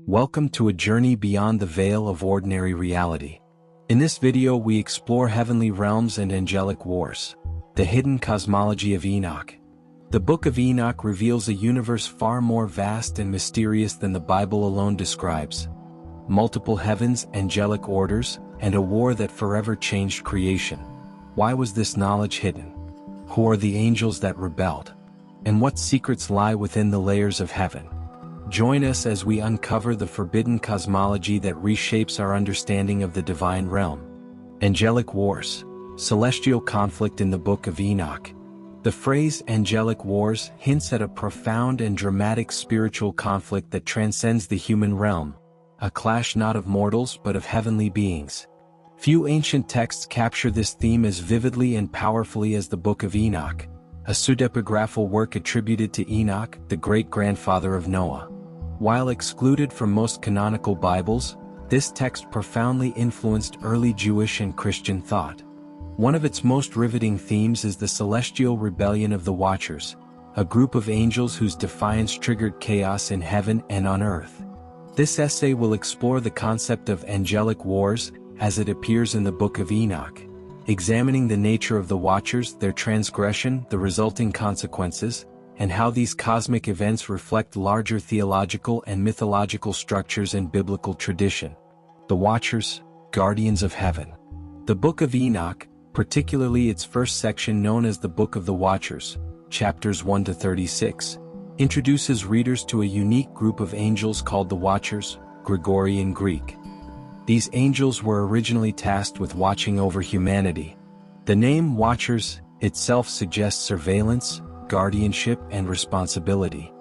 Welcome to a journey beyond the veil of ordinary reality. In this video we explore heavenly realms and angelic wars. The hidden cosmology of Enoch. The Book of Enoch reveals a universe far more vast and mysterious than the Bible alone describes. Multiple heavens, angelic orders, and a war that forever changed creation. Why was this knowledge hidden? Who are the angels that rebelled? And what secrets lie within the layers of heaven? Join us as we uncover the forbidden cosmology that reshapes our understanding of the divine realm. Angelic wars. Celestial conflict in the Book of Enoch. The phrase angelic wars hints at a profound and dramatic spiritual conflict that transcends the human realm, a clash not of mortals but of heavenly beings. Few ancient texts capture this theme as vividly and powerfully as the Book of Enoch, a pseudepigraphal work attributed to Enoch, the great-grandfather of Noah. While excluded from most canonical Bibles, this text profoundly influenced early Jewish and Christian thought. One of its most riveting themes is the celestial rebellion of the Watchers, a group of angels whose defiance triggered chaos in heaven and on earth. This essay will explore the concept of angelic wars as it appears in the Book of Enoch, examining the nature of the Watchers, their transgression, the resulting consequences, and how these cosmic events reflect larger theological and mythological structures in biblical tradition. The Watchers, guardians of heaven. The Book of Enoch, particularly its first section known as the Book of the Watchers, chapters 1 to 36, introduces readers to a unique group of angels called the Watchers, Gregorian Greek. These angels were originally tasked with watching over humanity. The name Watchers itself suggests surveillance, guardianship, and responsibility.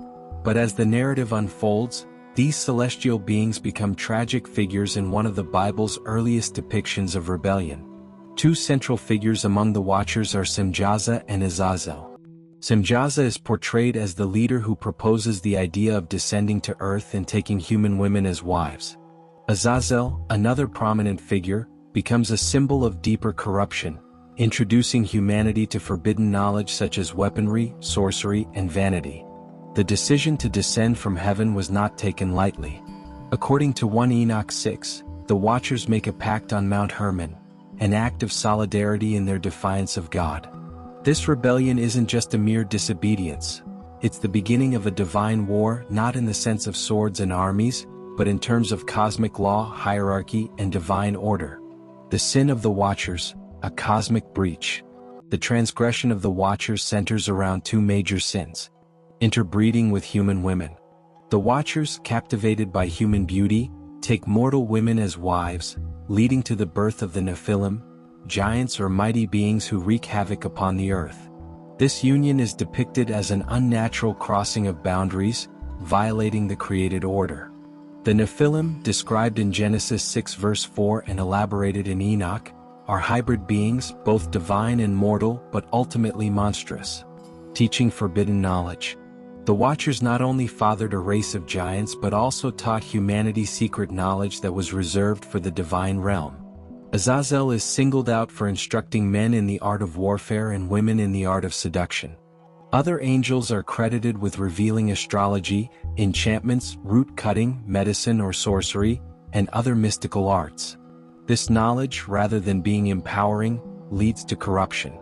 But as the narrative unfolds, these celestial beings become tragic figures in one of the Bible's earliest depictions of rebellion. Two central figures among the Watchers are Semjaza and Azazel. Semjaza is portrayed as the leader who proposes the idea of descending to earth and taking human women as wives. Azazel, another prominent figure, becomes a symbol of deeper corruption, introducing humanity to forbidden knowledge such as weaponry, sorcery, and vanity. The decision to descend from heaven was not taken lightly. According to 1 Enoch 6, the Watchers make a pact on Mount Hermon, an act of solidarity in their defiance of God. This rebellion isn't just a mere disobedience, it's the beginning of a divine war, not in the sense of swords and armies, but in terms of cosmic law, hierarchy, and divine order. The sin of the Watchers, a cosmic breach. The transgression of the Watchers centers around two major sins: interbreeding with human women. The Watchers, captivated by human beauty, take mortal women as wives, leading to the birth of the Nephilim, giants or mighty beings who wreak havoc upon the earth. This union is depicted as an unnatural crossing of boundaries, violating the created order. The Nephilim, described in Genesis 6 verse 4 and elaborated in Enoch, are hybrid beings, both divine and mortal, but ultimately monstrous. Teaching forbidden knowledge. The Watchers not only fathered a race of giants but also taught humanity secret knowledge that was reserved for the divine realm. Azazel is singled out for instructing men in the art of warfare and women in the art of seduction. Other angels are credited with revealing astrology, enchantments, root cutting, medicine or sorcery, and other mystical arts. This knowledge, rather than being empowering, leads to corruption.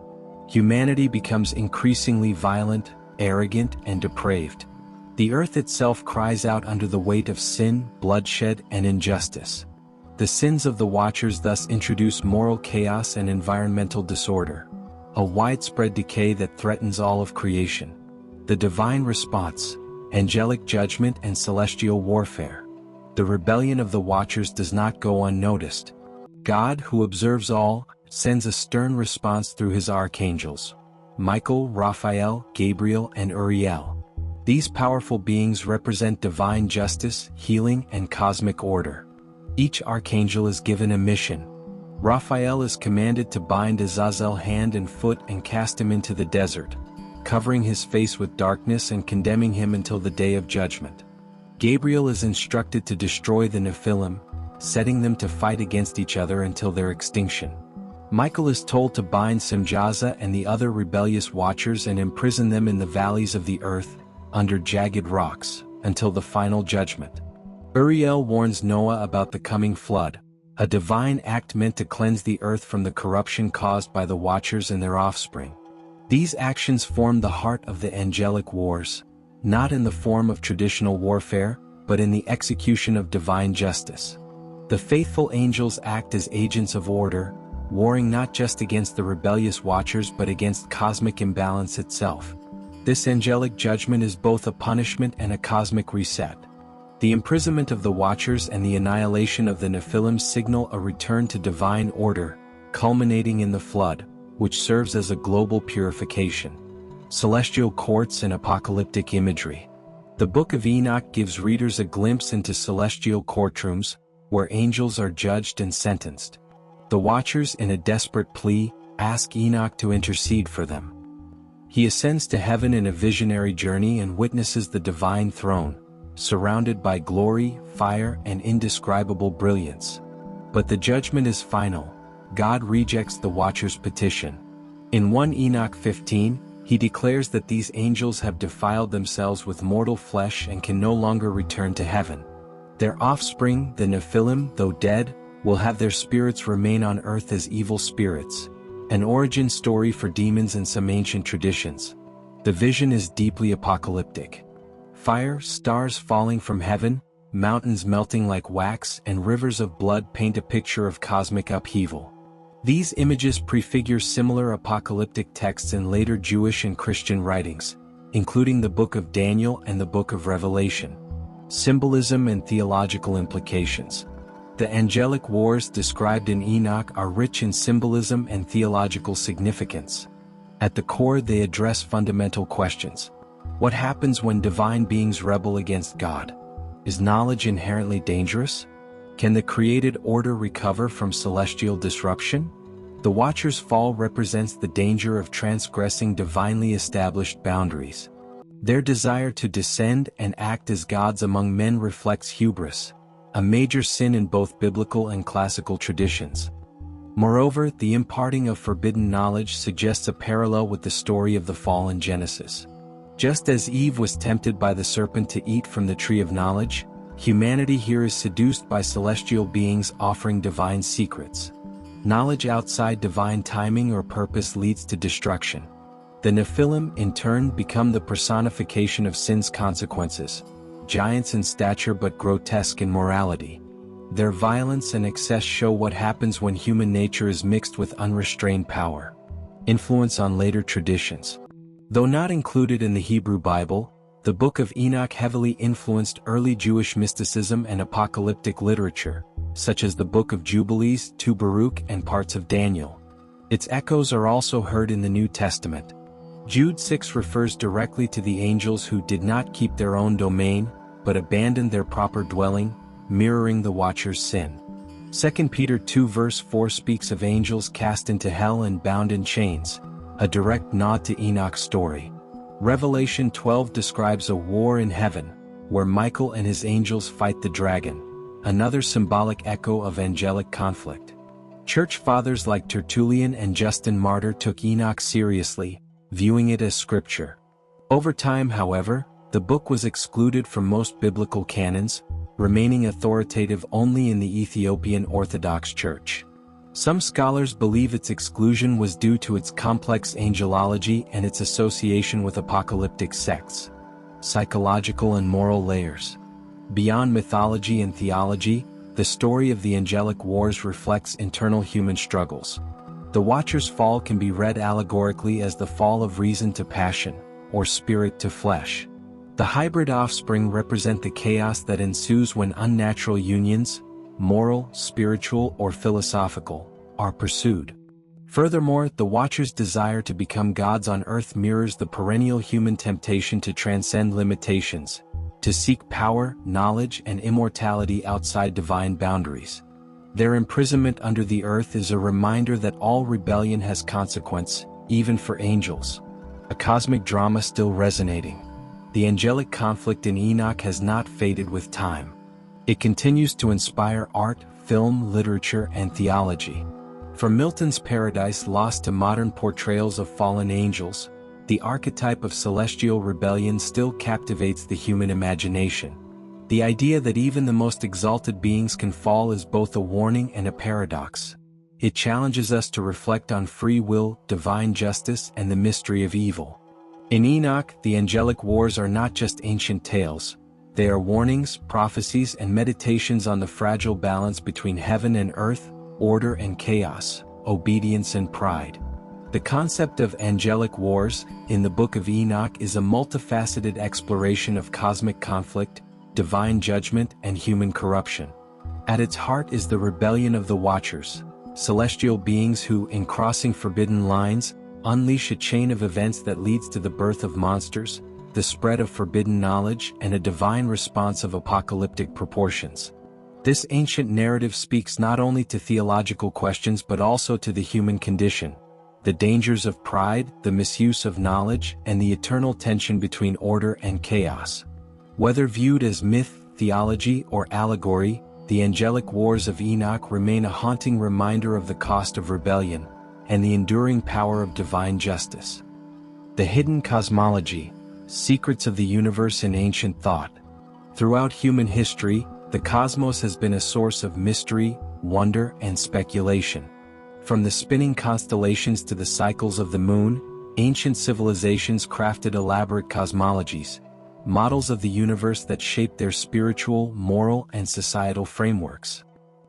Humanity becomes increasingly violent, arrogant, and depraved. The earth itself cries out under the weight of sin, bloodshed, and injustice. The sins of the Watchers thus introduce moral chaos and environmental disorder, a widespread decay that threatens all of creation. The divine response, angelic judgment and celestial warfare. The rebellion of the Watchers does not go unnoticed. God, who observes all, sends a stern response through his archangels: Michael, Raphael, Gabriel, and Uriel. These powerful beings represent divine justice, healing, and cosmic order. Each archangel is given a mission. Raphael is commanded to bind Azazel hand and foot and cast him into the desert, covering his face with darkness and condemning him until the day of judgment. Gabriel is instructed to destroy the Nephilim, setting them to fight against each other until their extinction. Michael is told to bind Semjaza and the other rebellious Watchers and imprison them in the valleys of the earth, under jagged rocks, until the final judgment. Uriel warns Noah about the coming flood, a divine act meant to cleanse the earth from the corruption caused by the Watchers and their offspring. These actions form the heart of the angelic wars, not in the form of traditional warfare, but in the execution of divine justice. The faithful angels act as agents of order, warring not just against the rebellious Watchers but against cosmic imbalance itself. This angelic judgment is both a punishment and a cosmic reset. The imprisonment of the Watchers and the annihilation of the Nephilim signal a return to divine order, culminating in the flood, which serves as a global purification. Celestial courts and apocalyptic imagery. The Book of Enoch gives readers a glimpse into celestial courtrooms, where angels are judged and sentenced. The Watchers, in a desperate plea, ask Enoch to intercede for them. He ascends to heaven in a visionary journey and witnesses the divine throne, surrounded by glory, fire, and indescribable brilliance. But the judgment is final. God rejects the Watchers' petition. In 1 Enoch 15, he declares that these angels have defiled themselves with mortal flesh and can no longer return to heaven. Their offspring, the Nephilim, though dead, will have their spirits remain on earth as evil spirits, an origin story for demons in some ancient traditions. The vision is deeply apocalyptic. Fire, stars falling from heaven, mountains melting like wax, and rivers of blood paint a picture of cosmic upheaval. These images prefigure similar apocalyptic texts in later Jewish and Christian writings, including the Book of Daniel and the Book of Revelation. Symbolism and theological implications. The angelic wars described in Enoch are rich in symbolism and theological significance. At the core, they address fundamental questions. What happens when divine beings rebel against God? Is knowledge inherently dangerous? Can the created order recover from celestial disruption? The Watchers' fall represents the danger of transgressing divinely established boundaries. Their desire to descend and act as gods among men reflects hubris, a major sin in both biblical and classical traditions. Moreover, the imparting of forbidden knowledge suggests a parallel with the story of the fall in Genesis. Just as Eve was tempted by the serpent to eat from the tree of knowledge, humanity here is seduced by celestial beings offering divine secrets. Knowledge outside divine timing or purpose leads to destruction. The Nephilim, in turn, become the personification of sin's consequences, giants in stature but grotesque in morality. Their violence and excess show what happens when human nature is mixed with unrestrained power. Influence on later traditions. Though not included in the Hebrew Bible, the Book of Enoch heavily influenced early Jewish mysticism and apocalyptic literature, such as the Book of Jubilees, 2 Baruch, and parts of Daniel. Its echoes are also heard in the New Testament. Jude 6 refers directly to the angels who did not keep their own domain, but abandoned their proper dwelling, mirroring the Watchers' sin. 2 Peter 2 verse 4 speaks of angels cast into hell and bound in chains, a direct nod to Enoch's story. Revelation 12 describes a war in heaven, where Michael and his angels fight the dragon, another symbolic echo of angelic conflict. Church fathers like Tertullian and Justin Martyr took Enoch seriously, viewing it as scripture. Over time, however, the book was excluded from most biblical canons, remaining authoritative only in the Ethiopian Orthodox Church. Some scholars believe its exclusion was due to its complex angelology and its association with apocalyptic sects. Psychological and moral layers. Beyond mythology and theology, the story of the angelic wars reflects internal human struggles. The Watchers' fall can be read allegorically as the fall of reason to passion, or spirit to flesh. The hybrid offspring represent the chaos that ensues when unnatural unions, moral, spiritual, or philosophical, are pursued. Furthermore, the Watchers' desire to become gods on earth mirrors the perennial human temptation to transcend limitations, to seek power, knowledge, and immortality outside divine boundaries. Their imprisonment under the earth is a reminder that all rebellion has consequence, even for angels. A cosmic drama still resonating. The angelic conflict in Enoch has not faded with time. It continues to inspire art, film, literature, and theology. From Milton's Paradise Lost to modern portrayals of fallen angels, the archetype of celestial rebellion still captivates the human imagination. The idea that even the most exalted beings can fall is both a warning and a paradox. It challenges us to reflect on free will, divine justice, and the mystery of evil. In Enoch, the angelic wars are not just ancient tales. They are warnings, prophecies, and meditations on the fragile balance between heaven and earth, order and chaos, obedience and pride. The concept of angelic wars, in the Book of Enoch, is a multifaceted exploration of cosmic conflict, divine judgment, and human corruption. At its heart is the rebellion of the Watchers, celestial beings who, in crossing forbidden lines, unleash a chain of events that leads to the birth of monsters, the spread of forbidden knowledge, and a divine response of apocalyptic proportions. This ancient narrative speaks not only to theological questions but also to the human condition, the dangers of pride, the misuse of knowledge, and the eternal tension between order and chaos. Whether viewed as myth, theology, or allegory, the angelic wars of Enoch remain a haunting reminder of the cost of rebellion and the enduring power of divine justice. The hidden cosmology, secrets of the universe in ancient thought. Throughout human history, the cosmos has been a source of mystery, wonder, and speculation. From the spinning constellations to the cycles of the moon, ancient civilizations crafted elaborate cosmologies, models of the universe that shaped their spiritual, moral, and societal frameworks.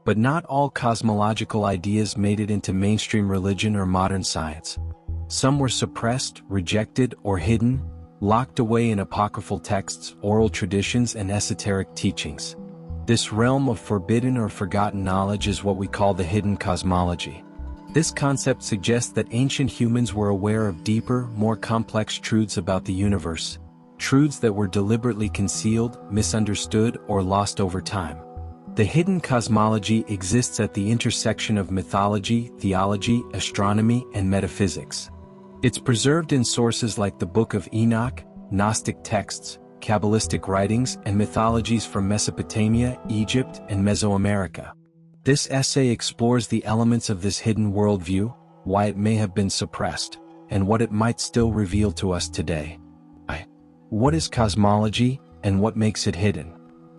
But not all cosmological ideas made it into mainstream religion or modern science. Some were suppressed, rejected, or hidden, locked away in apocryphal texts, oral traditions, and esoteric teachings. This realm of forbidden or forgotten knowledge is what we call the hidden cosmology. This concept suggests that ancient humans were aware of deeper, more complex truths about the universe, truths that were deliberately concealed, misunderstood, or lost over time. The hidden cosmology exists at the intersection of mythology, theology, astronomy, and metaphysics. It's preserved in sources like the Book of Enoch, Gnostic texts, Kabbalistic writings, and mythologies from Mesopotamia, Egypt, and Mesoamerica. This essay explores the elements of this hidden worldview, why it may have been suppressed, and what it might still reveal to us today. What is cosmology, and what makes it hidden?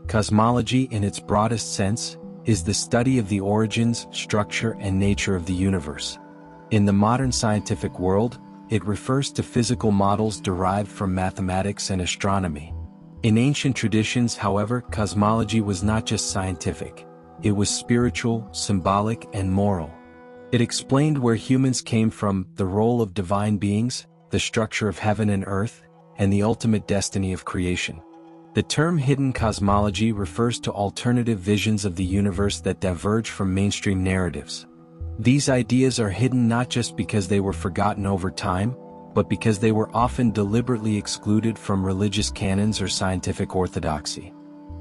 Cosmology, in its broadest sense, is the study of the origins, structure, and nature of the universe. In the modern scientific world, it refers to physical models derived from mathematics and astronomy. In ancient traditions, however, cosmology was not just scientific. It was spiritual, symbolic, and moral. It explained where humans came from, the role of divine beings, the structure of heaven and earth, and the ultimate destiny of creation. The term hidden cosmology refers to alternative visions of the universe that diverge from mainstream narratives. These ideas are hidden not just because they were forgotten over time, but because they were often deliberately excluded from religious canons or scientific orthodoxy.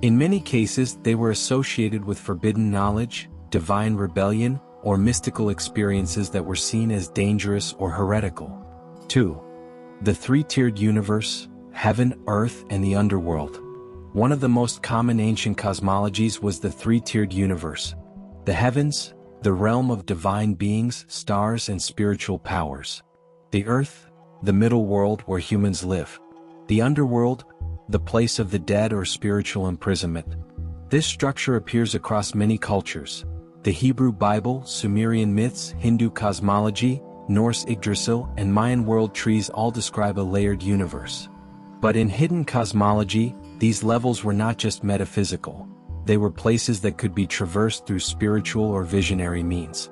In many cases, they were associated with forbidden knowledge, divine rebellion, or mystical experiences that were seen as dangerous or heretical. 2. The three-tiered universe, heaven, earth, and the underworld. One of the most common ancient cosmologies was the three-tiered universe. The heavens, the realm of divine beings, stars, and spiritual powers. The earth, the middle world where humans live. The underworld, the place of the dead or spiritual imprisonment. This structure appears across many cultures. The Hebrew Bible, Sumerian myths, Hindu cosmology, Norse Yggdrasil, and Mayan world trees all describe a layered universe. But in hidden cosmology, these levels were not just metaphysical. They were places that could be traversed through spiritual or visionary means.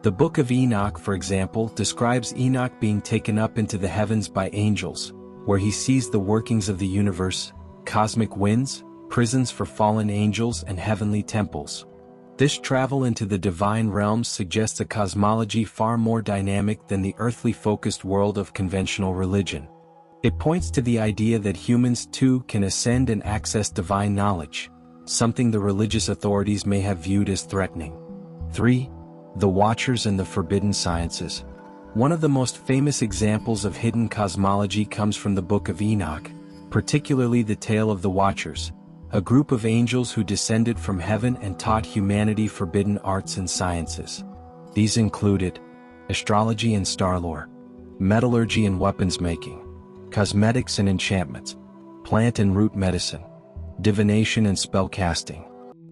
The Book of Enoch, for example, describes Enoch being taken up into the heavens by angels, where he sees the workings of the universe, cosmic winds, prisons for fallen angels, and heavenly temples. This travel into the divine realms suggests a cosmology far more dynamic than the earthly-focused world of conventional religion. It points to the idea that humans too can ascend and access divine knowledge, something the religious authorities may have viewed as threatening. 3. The Watchers and the Forbidden Sciences. One of the most famous examples of hidden cosmology comes from the Book of Enoch, particularly the tale of the Watchers, a group of angels who descended from heaven and taught humanity forbidden arts and sciences. These included astrology and star lore, metallurgy and weapons making, cosmetics and enchantments, plant and root medicine, divination and spellcasting.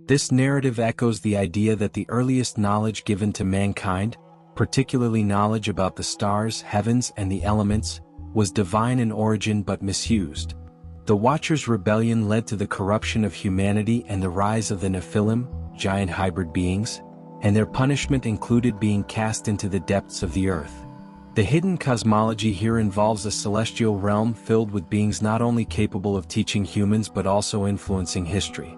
This narrative echoes the idea that the earliest knowledge given to mankind, particularly knowledge about the stars, heavens, and the elements, was divine in origin but misused. The Watchers' rebellion led to the corruption of humanity and the rise of the Nephilim, giant hybrid beings, and their punishment included being cast into the depths of the earth. The hidden cosmology here involves a celestial realm filled with beings not only capable of teaching humans but also influencing history.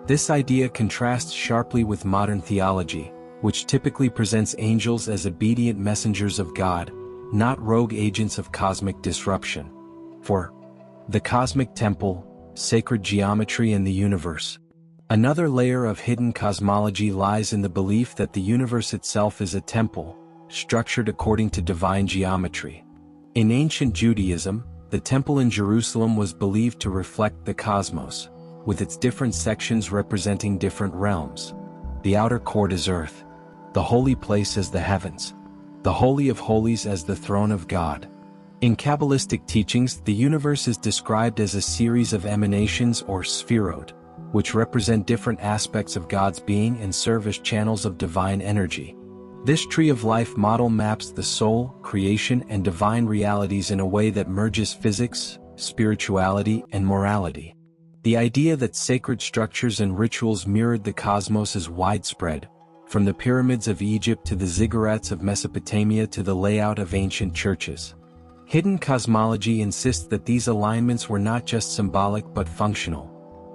This idea contrasts sharply with modern theology, which typically presents angels as obedient messengers of God, not rogue agents of cosmic disruption. 4. The Cosmic Temple, Sacred Geometry and the Universe. Another layer of hidden cosmology lies in the belief that the universe itself is a temple, structured according to divine geometry. In ancient Judaism, the temple in Jerusalem was believed to reflect the cosmos, with its different sections representing different realms. The outer court is earth, the holy place as the heavens, the Holy of Holies as the throne of God. In Kabbalistic teachings, the universe is described as a series of emanations or sphirot, which represent different aspects of God's being and serve as channels of divine energy. This tree of life model maps the soul, creation, and divine realities in a way that merges physics, spirituality, and morality. The idea that sacred structures and rituals mirrored the cosmos is widespread, from the pyramids of Egypt to the ziggurats of Mesopotamia to the layout of ancient churches. Hidden cosmology insists that these alignments were not just symbolic but functional.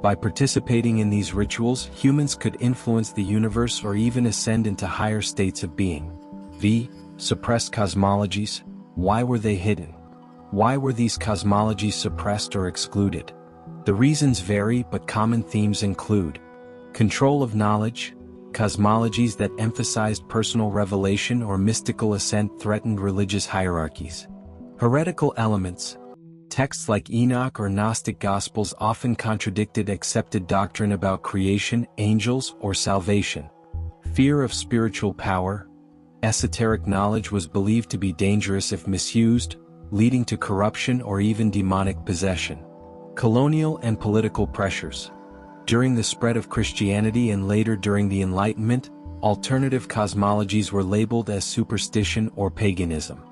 By participating in these rituals, humans could influence the universe or even ascend into higher states of being. V. Suppressed cosmologies. Why were they hidden? Why were these cosmologies suppressed or excluded? The reasons vary, but common themes include control of knowledge. Cosmologies that emphasized personal revelation or mystical ascent threatened religious hierarchies. Heretical elements. Texts like Enoch or Gnostic Gospels often contradicted accepted doctrine about creation, angels, or salvation. Fear of spiritual power. Esoteric knowledge was believed to be dangerous if misused, leading to corruption or even demonic possession. Colonial and political pressures. During the spread of Christianity and later during the Enlightenment, alternative cosmologies were labeled as superstition or paganism.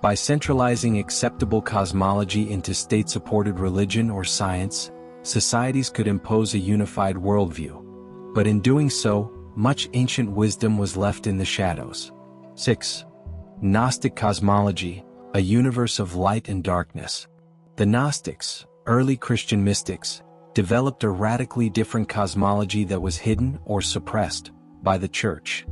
By centralizing acceptable cosmology into state-supported religion or science, societies could impose a unified worldview. But in doing so, much ancient wisdom was left in the shadows. 6. Gnostic cosmology, a universe of light and darkness. The Gnostics, early Christian mystics, developed a radically different cosmology that was hidden or suppressed by the Church.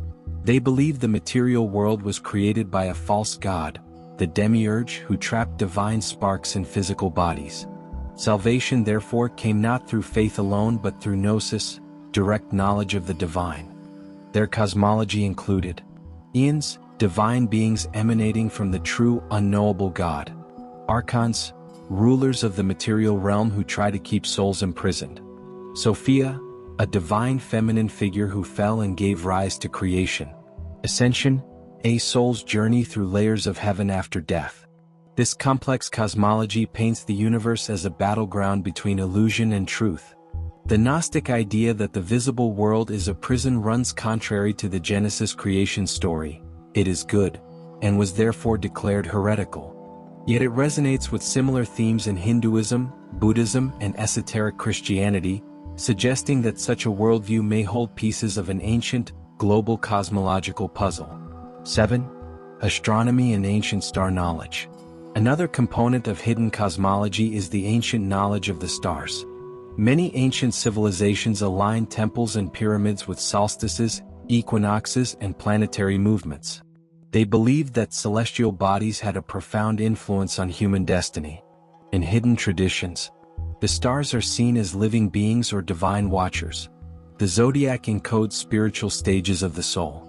They believed the material world was created by a false god, the demiurge who trapped divine sparks in physical bodies. Salvation therefore came not through faith alone but through gnosis, direct knowledge of the divine. Their cosmology included eons, divine beings emanating from the true unknowable God. Archons, rulers of the material realm who try to keep souls imprisoned. Sophia, a divine feminine figure who fell and gave rise to creation. Ascension, a soul's journey through layers of heaven after death. This complex cosmology paints the universe as a battleground between illusion and truth. The Gnostic idea that the visible world is a prison runs contrary to the Genesis creation story, it is good, and was therefore declared heretical. Yet it resonates with similar themes in Hinduism, Buddhism, and esoteric Christianity, suggesting that such a worldview may hold pieces of an ancient, global cosmological puzzle. 7. Astronomy and ancient star knowledge. Another component of hidden cosmology is the ancient knowledge of the stars. Many ancient civilizations aligned temples and pyramids with solstices, equinoxes, and planetary movements. They believed that celestial bodies had a profound influence on human destiny. In hidden traditions, the stars are seen as living beings or divine watchers. The zodiac encodes spiritual stages of the soul.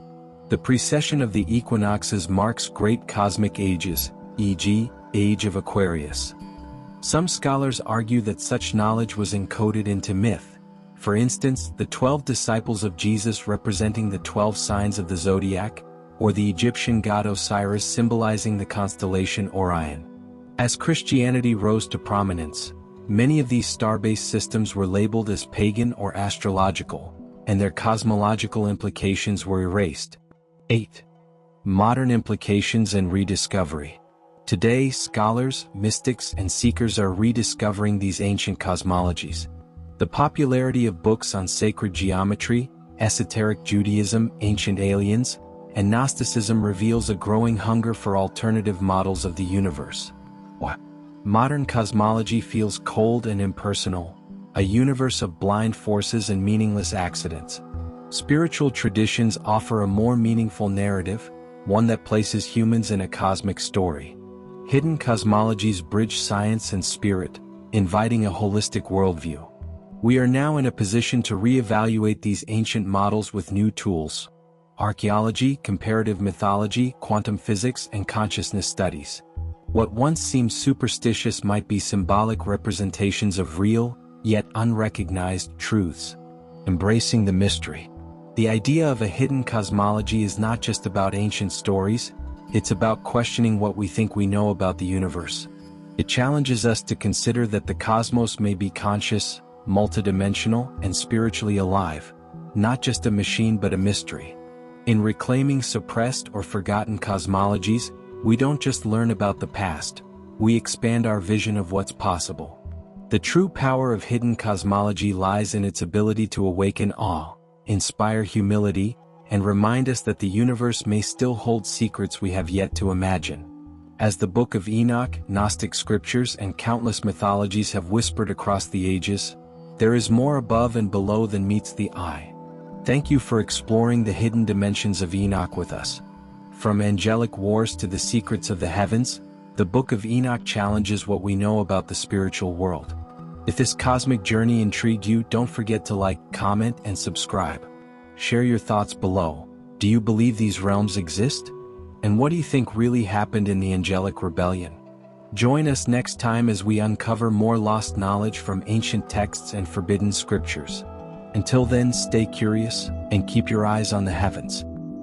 The precession of the equinoxes marks great cosmic ages, e.g., Age of Aquarius. Some scholars argue that such knowledge was encoded into myth. For instance, the 12 disciples of Jesus representing the 12 signs of the zodiac, or the Egyptian god Osiris symbolizing the constellation Orion. As Christianity rose to prominence, Many of these star-based systems were labeled as pagan or astrological, and their cosmological implications were erased. 8. Modern implications and rediscovery. Today, scholars, mystics, and seekers are rediscovering these ancient cosmologies. The popularity of books on sacred geometry, esoteric Judaism, ancient aliens, and Gnosticism reveals a growing hunger for alternative models of the universe. Modern cosmology feels cold and impersonal, a universe of blind forces and meaningless accidents. Spiritual traditions offer a more meaningful narrative, one that places humans in a cosmic story. Hidden cosmologies bridge science and spirit, inviting a holistic worldview. We are now in a position to reevaluate these ancient models with new tools: archaeology, comparative mythology, quantum physics, and consciousness studies. What once seemed superstitious might be symbolic representations of real, yet unrecognized truths. Embracing the mystery. The idea of a hidden cosmology is not just about ancient stories, it's about questioning what we think we know about the universe. It challenges us to consider that the cosmos may be conscious, multidimensional, and spiritually alive, not just a machine but a mystery. In reclaiming suppressed or forgotten cosmologies, we don't just learn about the past, we expand our vision of what's possible. The true power of hidden cosmology lies in its ability to awaken awe, inspire humility, and remind us that the universe may still hold secrets we have yet to imagine. As the Book of Enoch, Gnostic scriptures, and countless mythologies have whispered across the ages, there is more above and below than meets the eye. Thank you for exploring the hidden dimensions of Enoch with us. From angelic wars to the secrets of the heavens, the Book of Enoch challenges what we know about the spiritual world. If this cosmic journey intrigued you, don't forget to like, comment, and subscribe. Share your thoughts below. Do you believe these realms exist? And what do you think really happened in the angelic rebellion? Join us next time as we uncover more lost knowledge from ancient texts and forbidden scriptures. Until then, stay curious and keep your eyes on the heavens.